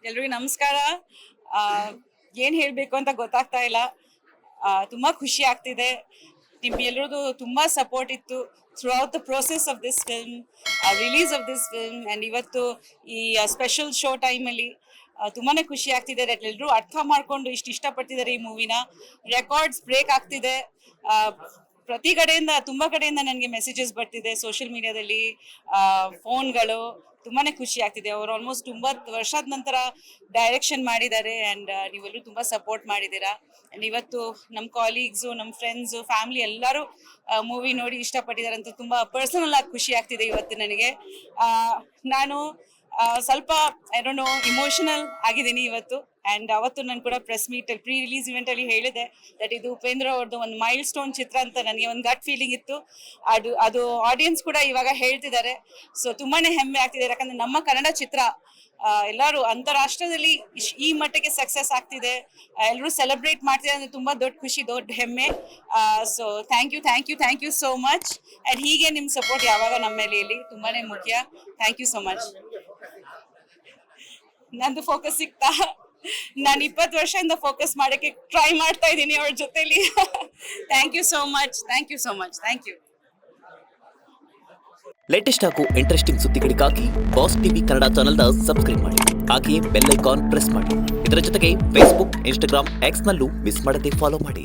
ಎಲ್ರಿಗೂ ನಮಸ್ಕಾರ. ಏನು ಹೇಳಬೇಕು ಅಂತ ಗೊತ್ತಾಗ್ತಾ ಇಲ್ಲ. ತುಂಬ ಖುಷಿ ಆಗ್ತಿದೆ. ನಿಮ್ಗೆಲ್ರದ್ದು ತುಂಬ ಸಪೋರ್ಟ್ ಇತ್ತು throughout the process of this film, release of this film. And ಇವತ್ತು ಈ ಸ್ಪೆಷಲ್ ಶೋ ಟೈಮಲ್ಲಿ ತುಂಬಾ ಖುಷಿ ಆಗ್ತಿದೆ ದಟ್ ಎಲ್ಲರೂ ಅರ್ಥ ಮಾಡಿಕೊಂಡು ಇಷ್ಟಪಡ್ತಿದ್ದಾರೆ ಈ ಮೂವಿನ. ರೆಕಾರ್ಡ್ಸ್ ಬ್ರೇಕ್ ಆಗ್ತಿದೆ. ಪ್ರತಿ ಕಡೆಯಿಂದ ತುಂಬ ಕಡೆಯಿಂದ ನನಗೆ ಮೆಸೇಜಸ್ ಬರ್ತಿದೆ ಸೋಷಿಯಲ್ ಮೀಡಿಯಾದಲ್ಲಿ, ಫೋನ್ಗಳು. ತುಂಬಾ ಖುಷಿ ಆಗ್ತಿದೆ. ಅವರು ಆಲ್ಮೋಸ್ಟ್ 9 ವರ್ಷದ ನಂತರ ಡೈರೆಕ್ಷನ್ ಮಾಡಿದ್ದಾರೆ ಆ್ಯಂಡ್ ನೀವೆಲ್ಲರೂ ತುಂಬ ಸಪೋರ್ಟ್ ಮಾಡಿದ್ದೀರಾ. ಆ್ಯಂಡ್ ಇವತ್ತು ನಮ್ಮ ಕಾಲೀಗ್ಸು, ನಮ್ಮ ಫ್ರೆಂಡ್ಸು, ಫ್ಯಾಮಿಲಿ ಎಲ್ಲರೂ ಮೂವಿ ನೋಡಿ ಇಷ್ಟಪಟ್ಟಿದ್ದಾರೆ ಅಂತ ತುಂಬ ಪರ್ಸನಲ್ ಆಗಿ ಖುಷಿ ಆಗ್ತಿದೆ ಇವತ್ತು ನನಗೆ. ನಾನು ಸ್ವಲ್ಪ ಇಮೋಷನಲ್ ಆಗಿದ್ದೀನಿ ಇವತ್ತು. ಆ್ಯಂಡ್ ಅವತ್ತು ನಾನು ಕೂಡ ಪ್ರೆಸ್ ಮೀಟಲ್ಲಿ ಪ್ರೀ ರಿಲೀಸ್ ಇವೆಂಟಲ್ಲಿ ಹೇಳಿದೆ ದಟ್ ಇದು ಉಪೇಂದ್ರ ಅವ್ರದ್ದು ಒಂದು ಮೈಲ್ ಸ್ಟೋನ್ ಚಿತ್ರ ಅಂತ. ನನಗೆ ಒಂದು ಗಟ್ ಫೀಲಿಂಗ್ ಇತ್ತು. ಅದು ಆಡಿಯನ್ಸ್ ಕೂಡ ಇವಾಗ ಹೇಳ್ತಿದ್ದಾರೆ. ಸೊ ತುಂಬಾ ಹೆಮ್ಮೆ ಆಗ್ತಿದೆ, ಯಾಕಂದರೆ ನಮ್ಮ ಕನ್ನಡ ಚಿತ್ರ ಎಲ್ಲರೂ ಅಂತಾರಾಷ್ಟ್ರದಲ್ಲಿ ಈ ಮಟ್ಟಿಗೆ ಸಕ್ಸಸ್ ಆಗ್ತಿದೆ, ಎಲ್ಲರೂ ಸೆಲೆಬ್ರೇಟ್ ಮಾಡ್ತಿದ್ದಾರೆ ಅಂದರೆ ತುಂಬ ದೊಡ್ಡ ಖುಷಿ, ದೊಡ್ಡ ಹೆಮ್ಮೆ. So thank you so much. And ಹೀಗೆ ನಿಮ್ಮ ಸಪೋರ್ಟ್ ಯಾವಾಗ ನಮ್ಮ ಮೇಲೆ ಇಲ್ಲಿ ತುಂಬಾ ಮುಖ್ಯ. Thank you so much. ನಂದು ಫೋಕಸ್ ಸಿಗ್ತಾ? ನಾನು 20 ವರ್ಷದಿಂದ ಫೋಕಸ್ ಮಾಡೋಕ್ಕೆ ಟ್ರೈ ಮಾಡ್ತಾ ಇದ್ದೀನಿ ಅವ್ರ ಜೊತೆಲಿ. Thank you so much. Thank you. Latest ಹಾಗೂ ಇಂಟ್ರೆಸ್ಟಿಂಗ್ ಸುದ್ದಿಗಳಿಗಾಗಿ ಬಾಸ್ ಟಿವಿ ಕನ್ನಡ ಚಾನೆಲ್ನ ಸಬ್ಸ್ಕ್ರೈಬ್ ಮಾಡಿ. ಹಾಗೆಯೇ ಬೆಲ್ ಐಕಾನ್ ಪ್ರೆಸ್ ಮಾಡಿ. ಇದರ ಜೊತೆಗೆ ಫೇಸ್ಬುಕ್, ಇನ್ಸ್ಟಾಗ್ರಾಮ್, ಎಕ್ಸ್ನಲ್ಲೂ ಮಿಸ್ ಮಾಡದೆ ಫಾಲೋ ಮಾಡಿ.